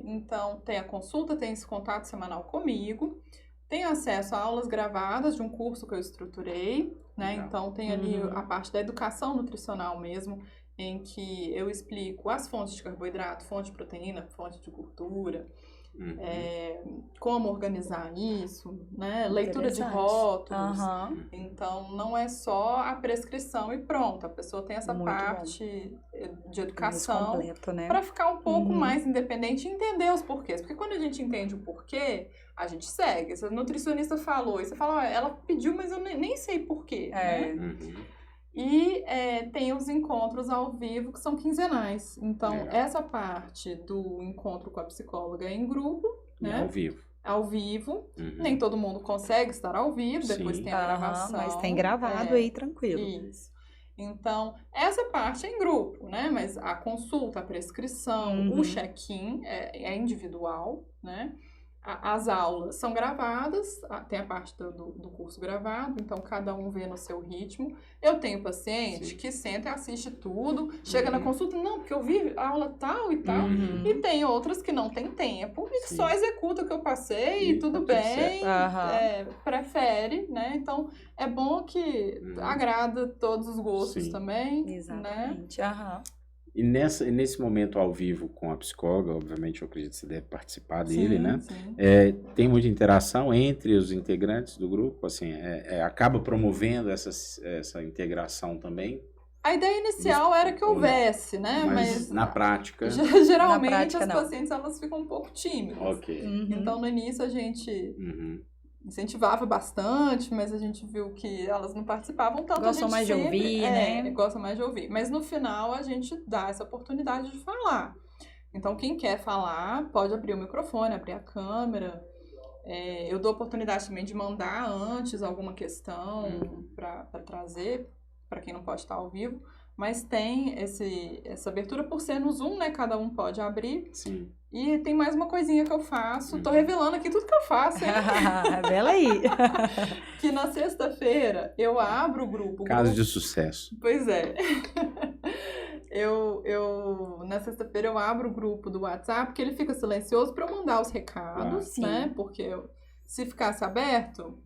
Então, tem a consulta, tem esse contato semanal comigo, tem acesso a aulas gravadas de um curso que eu estruturei, né? Então, tem ali a parte da educação nutricional mesmo, em que eu explico as fontes de carboidrato, fonte de proteína, fonte de gordura, como organizar isso, né? Leitura de rótulos. Então, não é só a prescrição e pronto. A pessoa tem essa parte de educação para ficar um pouco mais independente e entender os porquês. Porque quando a gente entende o porquê, a gente segue. Se a nutricionista falou e você fala, ela pediu, mas eu nem sei porquê, né? E tem os encontros ao vivo, que são quinzenais. Então, essa parte do encontro com a psicóloga é em grupo, né? Ao vivo. Ao vivo. Nem todo mundo consegue estar ao vivo, depois tem a gravação. Mas tem gravado aí, tranquilo. Isso. Então, essa parte é em grupo, né? Mas a consulta, a prescrição, o check-in é individual, né? As aulas são gravadas, tem a parte do curso gravado, então cada um vê no seu ritmo. Eu tenho paciente que senta e assiste tudo, chega na consulta, não, porque eu vi a aula tal e tal. E tem outras que não tem tempo e que só executa o que eu passei e tudo bem, prefere, né? Então, é bom que agrada todos os gostos também. Exatamente. Né? E nesse momento ao vivo com a psicóloga, obviamente eu acredito que você deve participar dele, né? Tem muita interação entre os integrantes do grupo, assim, acaba promovendo essa integração também? A ideia inicial era que houvesse, né? Mas na prática... Geralmente as pacientes elas ficam um pouco tímidas. Então no início a gente... incentivava bastante, mas a gente viu que elas não participavam tanto. Gostam mais de ouvir, né? Gostam mais de ouvir. Mas no final a gente dá essa oportunidade de falar. Então quem quer falar pode abrir o microfone, abrir a câmera. Eu dou oportunidade também de mandar antes alguma questão para trazer, para quem não pode estar ao vivo. Mas tem essa abertura por ser no Zoom, né? Cada um pode abrir. Sim. E tem mais uma coisinha que eu faço. Tô revelando aqui tudo que eu faço, hein? Revela aí. Que na sexta-feira eu abro o grupo. Caso de sucesso. Pois é. Na sexta-feira eu abro o grupo do WhatsApp, que ele fica silencioso para eu mandar os recados, né? Porque se ficasse aberto,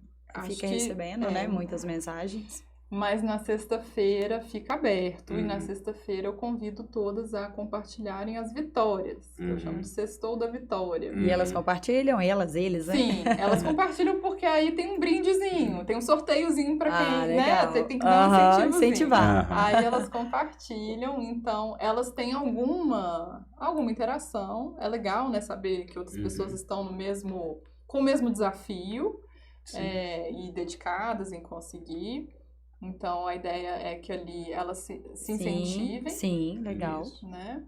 fica recebendo, né? Muitas mensagens. Mas na sexta-feira fica aberto. E na sexta-feira eu convido todas a compartilharem as vitórias. Que eu chamo de Sextou da Vitória. E elas compartilham? Eles, né? Sim, elas compartilham porque aí tem um brindezinho, tem um sorteiozinho pra quem, legal. Né? Tem que dar um incentivozinho. Incentivar. Aí elas compartilham, então elas têm alguma interação. É legal, né? Saber que outras pessoas estão com o mesmo desafio e dedicadas em conseguir. Então, a ideia é que ali elas se incentivem. Sim, legal. Né?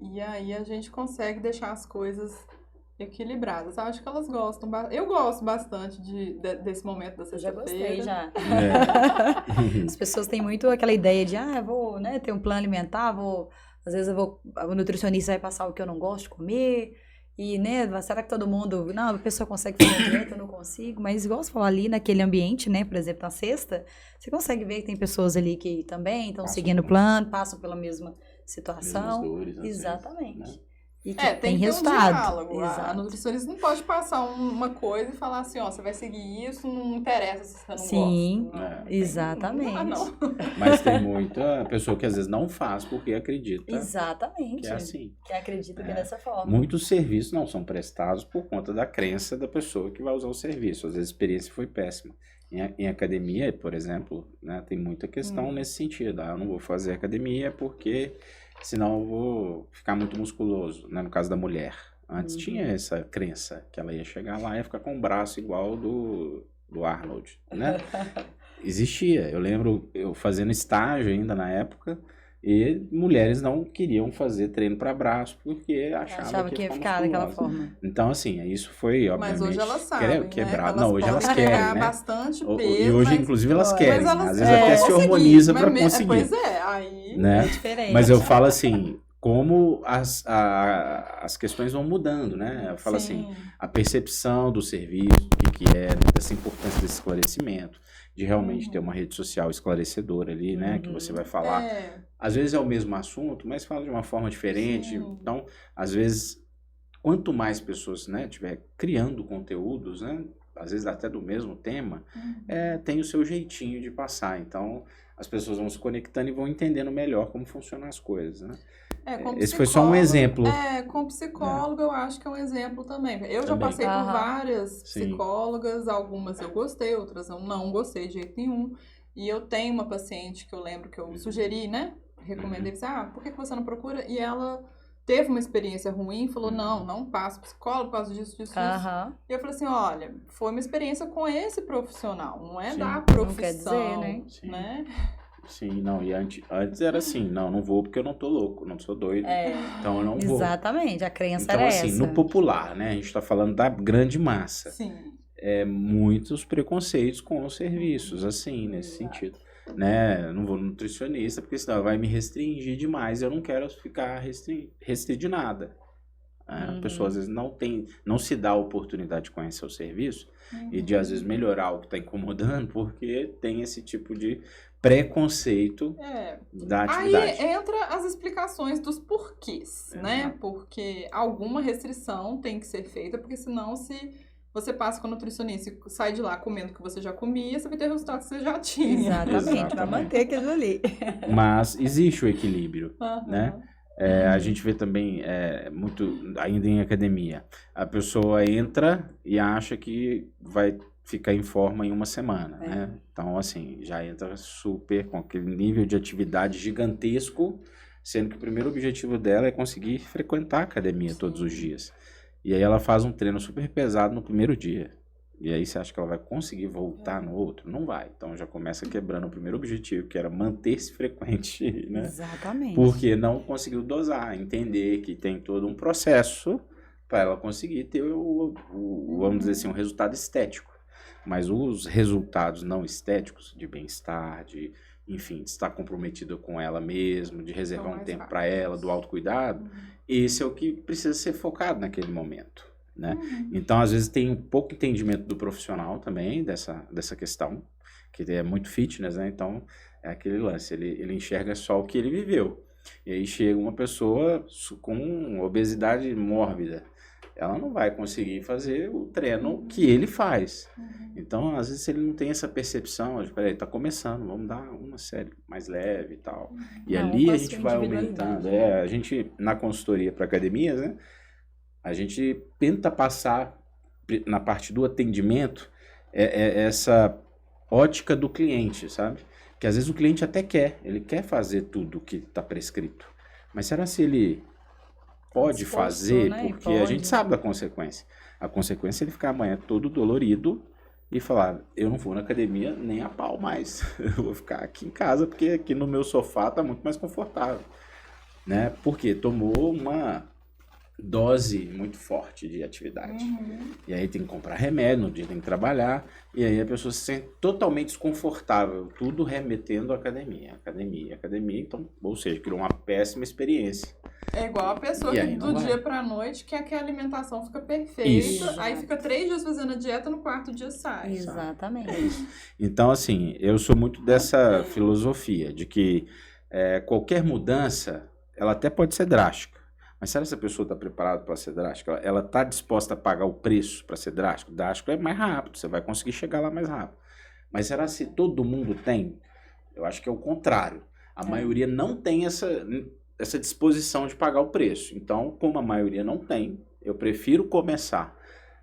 E aí a gente consegue deixar as coisas equilibradas. Acho que elas gostam. Eu gosto bastante desse momento da sexta-feira. Eu já gostei, já. As pessoas têm muito aquela ideia de, eu vou ter um plano alimentar, às vezes o nutricionista vai passar o que eu não gosto de comer. E, né, será que todo mundo... Não, a pessoa consegue fazer direito, eu não consigo. Mas, igual você falou, ali naquele ambiente, né, por exemplo, na sexta, você consegue ver que tem pessoas ali que também estão seguindo o plano, passam pela mesma situação. Dores, exatamente. Vezes, né? E que tem resultado. Um diálogo. A nutricionista não pode passar uma coisa e falar assim, você vai seguir isso, não interessa se você não gosta. Sim, exatamente. Não. Mas tem muita pessoa que às vezes não faz porque acredita exatamente. que é assim. Que acredita que é dessa forma. Muitos serviços não são prestados por conta da crença da pessoa que vai usar o serviço. Às vezes a experiência foi péssima. Em academia, por exemplo, né, tem muita questão nesse sentido. Eu não vou fazer academia porque... senão eu vou ficar muito musculoso, né? No caso da mulher. Antes tinha essa crença, que ela ia chegar lá e ia ficar com o braço igual do Arnold, né? Existia. Eu lembro eu fazendo estágio ainda na época, e mulheres não queriam fazer treino para braço, porque achavam que ia ficar daquela forma. Então, assim, isso foi, obviamente... Mas hoje elas sabem, quebrado. Né? Não, hoje elas querem, né? Bastante peso, e hoje, inclusive, elas querem. Mas elas, às vezes até se hormoniza para conseguir. Pois é, aí né? É diferente. Mas eu falo assim, como as questões vão mudando, né? Eu falo assim, a percepção do serviço, do que é, né? Dessa importância desse esclarecimento, de realmente ter uma rede social esclarecedora ali, né? Que você vai falar. Às vezes é o mesmo assunto, mas fala de uma forma diferente. Sim. Então, às vezes, quanto mais pessoas, né, tiver criando conteúdos, né? Às vezes até do mesmo tema, tem o seu jeitinho de passar. Então, as pessoas vão se conectando e vão entendendo melhor como funcionam as coisas, né? Esse foi só um exemplo. Com psicólogo eu acho que é um exemplo também. Eu já passei por várias psicólogas, algumas eu gostei, outras eu não gostei de jeito nenhum. E eu tenho uma paciente que eu lembro que eu sugeri, né? Recomendei, por que você não procura? E ela teve uma experiência ruim, falou, não passo psicólogo por causa disso. E eu falei assim, olha, foi uma experiência com esse profissional, não é da profissão, não quer dizer, né? Sim, não, e antes era assim, não vou porque eu não tô louco, não sou doido, então eu não vou. Exatamente, a crença então, era assim, essa. no popular, né, a gente tá falando da grande massa. Sim. Muitos preconceitos com os serviços, assim, nesse sentido. Né? Não vou no nutricionista, porque senão vai me restringir demais, eu não quero ficar restrito de nada. A pessoa às vezes não se dá a oportunidade de conhecer o serviço e de às vezes melhorar o que está incomodando, porque tem esse tipo de preconceito da atividade. Aí entra as explicações dos porquês, né? Porque alguma restrição tem que ser feita, porque senão se você passa com o nutricionista e sai de lá comendo o que você já comia, você vai ter o resultado que você já tinha. Exatamente. Vai manter aquilo ali. Mas existe o equilíbrio, né? A gente vê também muito, ainda em academia, a pessoa entra e acha que vai ficar em forma em uma semana, né? Então, assim, já entra super com aquele nível de atividade gigantesco, sendo que o primeiro objetivo dela é conseguir frequentar a academia todos os dias. E aí ela faz um treino super pesado no primeiro dia. E aí você acha que ela vai conseguir voltar no outro? Não vai. Então já começa quebrando o primeiro objetivo, que era manter-se frequente, né? Exatamente. Porque não conseguiu dosar, entender que tem todo um processo para ela conseguir ter vamos dizer assim, um resultado estético. Mas os resultados não estéticos, de bem-estar, de enfim, de estar comprometido com ela mesmo, de reservar um mais tempo fácil. para ela, do autocuidado, esse é o que precisa ser focado naquele momento, né? Então, às vezes, tem um pouco entendimento do profissional também, dessa questão, que é muito fitness, né? Então, é aquele lance, ele enxerga só o que ele viveu. E aí chega uma pessoa com obesidade mórbida, ela não vai conseguir fazer o treino que ele faz. Então, às vezes, ele não tem essa percepção de, peraí, tá começando, vamos dar uma série mais leve e tal. E Não, ali com a a gente sua vai individualidade. aumentando. A gente, na consultoria para academias, né, a gente tenta passar na parte do atendimento essa ótica do cliente, sabe? Que às vezes o cliente até quer, ele quer fazer tudo o que está prescrito. Mas será se ele pode Disposto, fazer? né? Porque a gente sabe da consequência. A consequência é ele ficar amanhã todo dolorido e falar, eu não vou na academia nem a pau mais. Eu vou ficar aqui em casa porque aqui no meu sofá está muito mais confortável. Né? Porque tomou uma dose muito forte de atividade. E aí tem que comprar remédio, no dia tem que trabalhar, e aí a pessoa se sente totalmente desconfortável, tudo remetendo à academia, então, ou seja, criou uma péssima experiência. É igual a pessoa E que aí não do vai. dia pra noite quer que a alimentação fica perfeita, Isso. aí fica 3 dias fazendo a dieta, no 4º dia sai. Exatamente. Então, assim, eu sou muito dessa filosofia, de que qualquer mudança, ela até pode ser drástica. Mas será que essa pessoa está preparada para ser drástica? Ela está disposta a pagar o preço para ser drástico? Drástico é mais rápido, você vai conseguir chegar lá mais rápido. Mas será se todo mundo tem? Eu acho que é o contrário. A maioria não tem essa disposição de pagar o preço. Então, como a maioria não tem, eu prefiro começar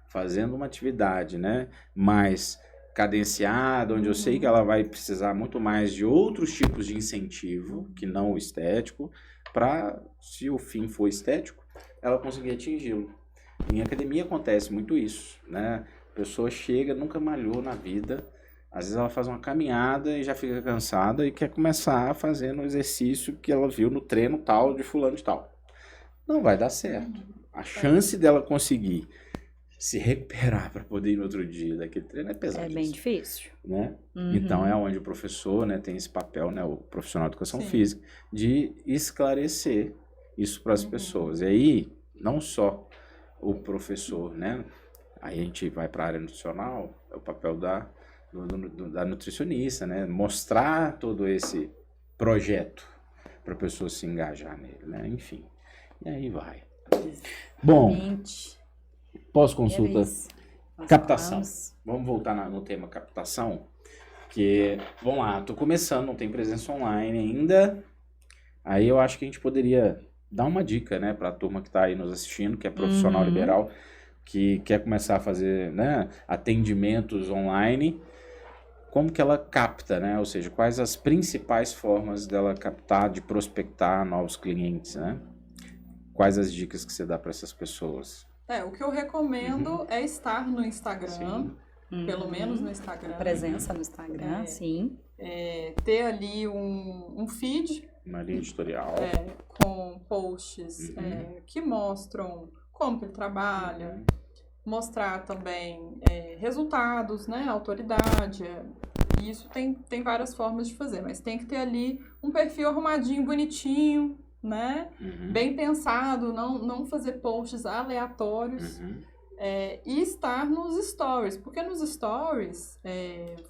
fazendo uma atividade, né, mais cadenciada, onde eu sei que ela vai precisar muito mais de outros tipos de incentivo, que não o estético, para, se o fim for estético, ela conseguir atingi-lo. Em academia acontece muito isso, né? A pessoa chega, nunca malhou na vida, às vezes ela faz uma caminhada e já fica cansada e quer começar fazendo o exercício que ela viu no treino tal de fulano de tal. Não vai dar certo. A chance dela conseguir se recuperar para poder ir no outro dia daquele treino é pesado. É bem difícil. Né? Então é onde o professor, né, tem esse papel, né, o profissional de educação física, de esclarecer isso para as pessoas. E aí, não só o professor, né, aí a gente vai para a área nutricional, é o papel da nutricionista, né, mostrar todo esse projeto para a pessoa se engajar nele, né, enfim. E aí vai. Bom, pós-consulta, captação. Vamos voltar no tema captação, que, vamos lá, tô começando, não tem presença online ainda, aí eu acho que a gente poderia dar uma dica, né, para a turma que está aí nos assistindo, que é profissional liberal, que quer começar a fazer, né, atendimentos online, como que ela capta, né, ou seja, quais as principais formas dela captar, de prospectar novos clientes, né? Quais as dicas que você dá para essas pessoas? O que eu recomendo é estar no Instagram, Sim. pelo menos no Instagram. Presença no Instagram, sim. Ter ali um feed. Uma linha editorial. Com posts que mostram como que ele trabalha, mostrar também resultados, né, autoridade. Isso tem várias formas de fazer, mas tem que ter ali um perfil arrumadinho, bonitinho, né? Bem pensado, não fazer posts aleatórios. E estar nos stories, porque nos stories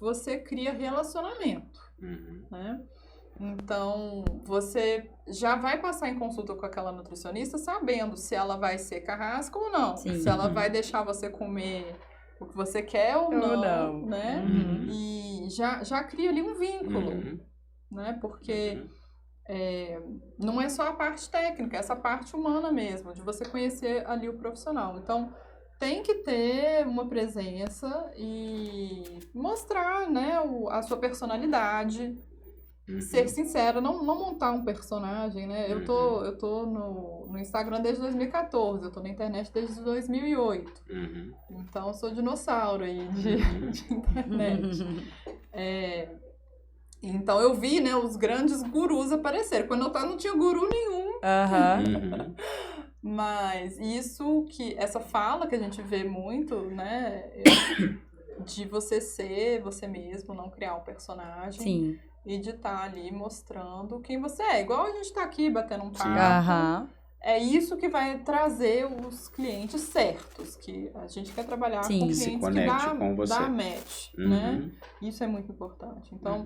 você cria relacionamento, né? Então, você já vai passar em consulta com aquela nutricionista sabendo se ela vai ser carrasca ou não, se ela vai deixar você comer o que você quer ou não, né? E já cria ali um vínculo, né? Porque não é só a parte técnica, é essa parte humana mesmo, de você conhecer ali o profissional. Então, tem que ter uma presença e mostrar, né, a sua personalidade, ser sincera, não montar um personagem, né? Eu tô no Instagram desde 2014, eu tô na internet desde 2008. Então, eu sou dinossauro aí de internet. Então, eu vi, né, os grandes gurus aparecerem. Quando eu tava, não tinha guru nenhum. Mas essa fala que a gente vê muito, né, de você ser você mesmo, não criar um personagem. Sim. e de estar ali mostrando quem você é. Igual a gente está aqui batendo um papo. Aham. É isso que vai trazer os clientes certos, que a gente quer trabalhar Sim. com Se clientes que conecte com você. dá match, né? Isso é muito importante. Então,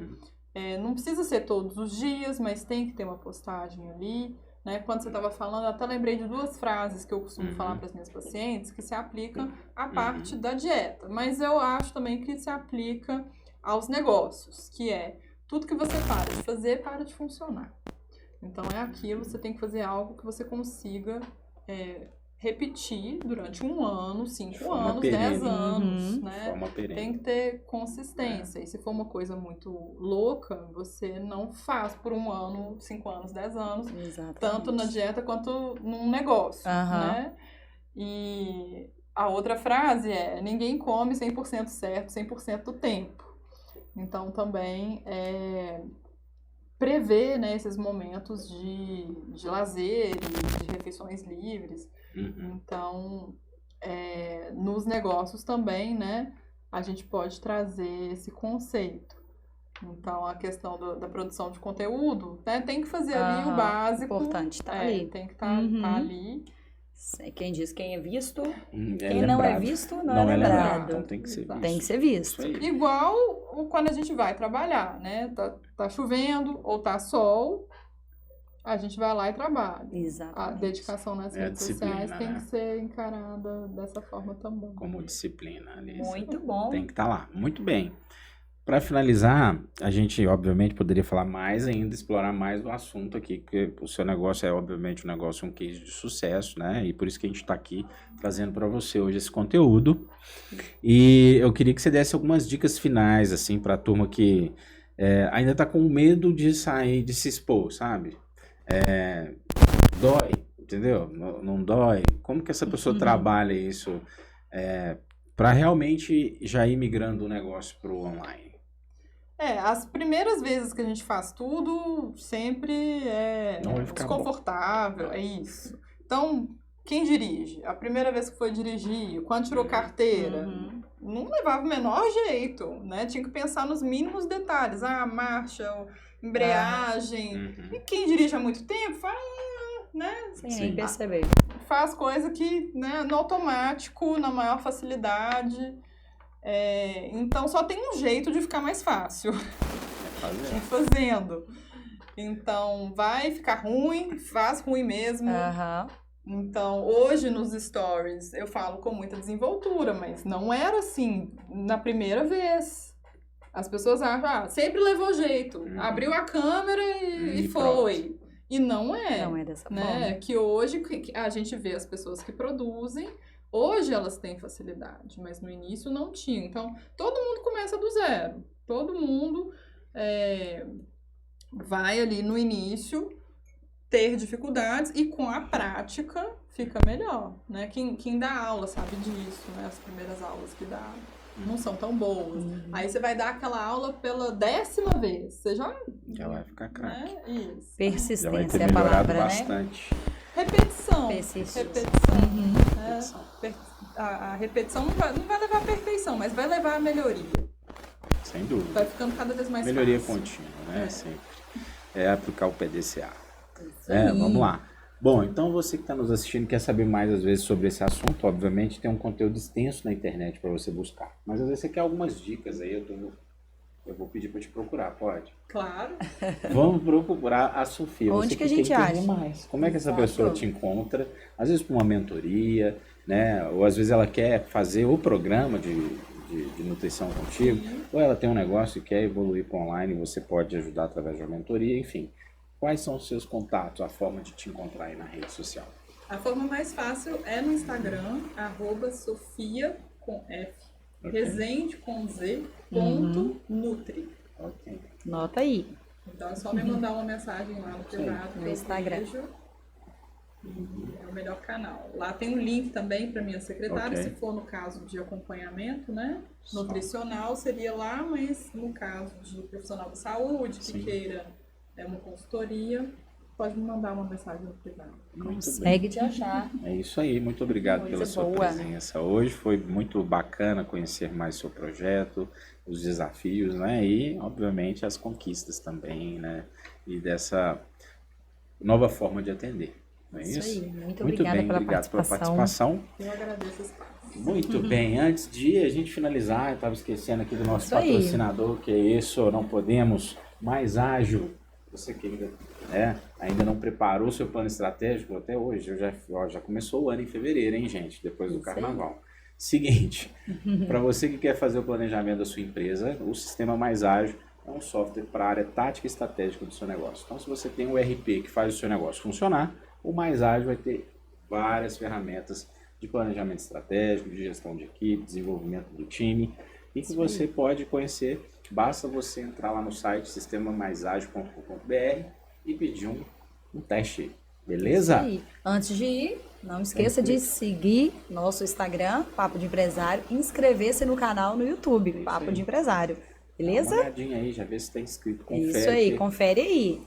não precisa ser todos os dias, mas tem que ter uma postagem ali, né? Quando você estava falando, eu até lembrei de 2 frases que eu costumo falar para as minhas pacientes, que se aplicam à parte da dieta, mas eu acho também que se aplica aos negócios, que é tudo que você para de fazer, para de funcionar. Então, é aquilo, você tem que fazer algo que você consiga repetir durante 1 ano, 5 anos, 10 anos, né? Tem que ter consistência. E se for uma coisa muito louca, você não faz por 1 ano, 5 anos, 10 anos. Exatamente. Tanto na dieta quanto num negócio, né? E a outra frase é: ninguém come 100% certo 100% do tempo. Então, também prever, né, esses momentos de lazer e de refeições livres. Então, nos negócios também, né, a gente pode trazer esse conceito. Então, a questão da produção de conteúdo, né, tem que fazer ali o básico. Importante, tá ali. Tem que estar ali. Quem diz quem é visto, quem lembrado. não é visto não é lembrado. Então tem que ser visto. Tem que ser visto. Igual quando a gente vai trabalhar, né? Tá chovendo ou tá sol, a gente vai lá e trabalha. Exatamente. A dedicação nas redes sociais tem que ser encarada dessa forma também. Como disciplina. Ali, Muito bom. Tem que estar lá. Muito bem. Para finalizar, a gente, obviamente, poderia falar mais ainda, explorar mais o assunto aqui, porque o seu negócio é, obviamente, um negócio, um case de sucesso, né? E por isso que a gente está aqui trazendo para você hoje esse conteúdo. E eu queria que você desse algumas dicas finais, assim, para a turma que ainda está com medo de sair, de se expor, sabe? Dói, entendeu? Não dói? Como que essa pessoa trabalha isso para realmente já ir migrando o negócio para o online? As primeiras vezes que a gente faz tudo, sempre é desconfortável, é isso. Então, quem dirige? A primeira vez que foi dirigir, quando tirou carteira, não levava o menor jeito, né? Tinha que pensar nos mínimos detalhes. Marcha, embreagem. E quem dirige há muito tempo, faz, né? Sem perceber. Faz coisa que, né, no automático, na maior facilidade. Então só tem um jeito de ficar mais fácil. Fazendo. Então vai ficar ruim, faz ruim mesmo. Então hoje nos stories eu falo com muita desenvoltura, mas não era assim na primeira vez. As pessoas acham, sempre levou jeito. Abriu a câmera e foi. E não é. Não é dessa forma. Que hoje a gente vê as pessoas que produzem. Hoje elas têm facilidade, mas no início não tinha. Então, todo mundo começa do zero. Todo mundo vai ali no início ter dificuldades e com a prática fica melhor, né? Quem dá aula sabe disso, né? As primeiras aulas que dá não são tão boas. Aí você vai dar aquela aula pela 10ª vez. Você já vai ficar craque. Né? Isso. Persistência é a palavra, bastante. né? Repetição. Repetição. A repetição não vai levar à perfeição, mas vai levar à melhoria. Sem dúvida. Vai ficando cada vez mais melhoria fácil. Contínua, né? Sempre. Aplicar o PDCA. Vamos lá. Bom, então você que está nos assistindo quer saber mais, às vezes, sobre esse assunto, obviamente tem um conteúdo extenso na internet para você buscar. Mas, às vezes, você quer algumas dicas aí, eu vou pedir para te procurar, pode? Claro. Vamos procurar a Sofia. Onde que a gente acha? Mais. Como é que essa pessoa te encontra? Às vezes, para uma mentoria, né? Ou, às vezes, ela quer fazer o programa de nutrição contigo, ou ela tem um negócio e quer evoluir para online, você pode ajudar através de uma mentoria, enfim. Quais são os seus contatos, a forma de te encontrar aí na rede social? A forma mais fácil é no Instagram, @Sofia com F, Rezende com Z, .nutri. Ok. Nota aí. Então é só me mandar uma mensagem lá no privado, no Instagram. É o melhor canal. Lá tem um link também para minha secretária, se for no caso de acompanhamento, né? Nutricional seria lá, mas no caso de profissional de saúde, que queira uma consultoria, pode me mandar uma mensagem no privado. Consegue te achar. É isso aí, muito obrigado Coisa pela sua boa. presença hoje. Foi muito bacana conhecer mais seu projeto, os desafios, né? E, obviamente, as conquistas também, né? E dessa nova forma de atender. Não é isso? Isso aí. Muito Muito obrigada bem, pela obrigado pela participação. participação. Eu agradeço o espaço. Muito bem, antes de a gente finalizar, eu estava esquecendo aqui do nosso Isso aí. patrocinador, que é isso, não podemos, mais ágil. Você que ainda não preparou seu plano estratégico até hoje, já começou o ano em fevereiro, hein, gente? Depois do Isso aí. carnaval. Seguinte, para você que quer fazer o planejamento da sua empresa, o Sistema Mais Ágil é um software para a área tática e estratégica do seu negócio. Então, se você tem um ERP que faz o seu negócio funcionar, o Mais Ágil vai ter várias ferramentas de planejamento estratégico, de gestão de equipe, desenvolvimento do time, e que você pode conhecer. Basta você entrar lá no site sistemamaisagil.com.br e pedir um teste, beleza? Isso aí. Antes de ir, não esqueça de seguir nosso Instagram, Papo de Empresário, e inscrever-se no canal no YouTube, Isso Papo aí. de Empresário. Dá Beleza? uma olhadinha aí, já vê se está inscrito, confere. Isso aí, confere aí.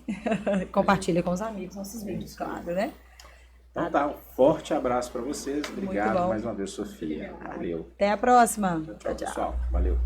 Compartilha com os amigos nossos vídeos, claro, né? Então tá, um forte abraço para vocês. Muito Obrigado bom. mais uma vez, Sofia. Valeu. Até a próxima. Tchau, pessoal. Valeu.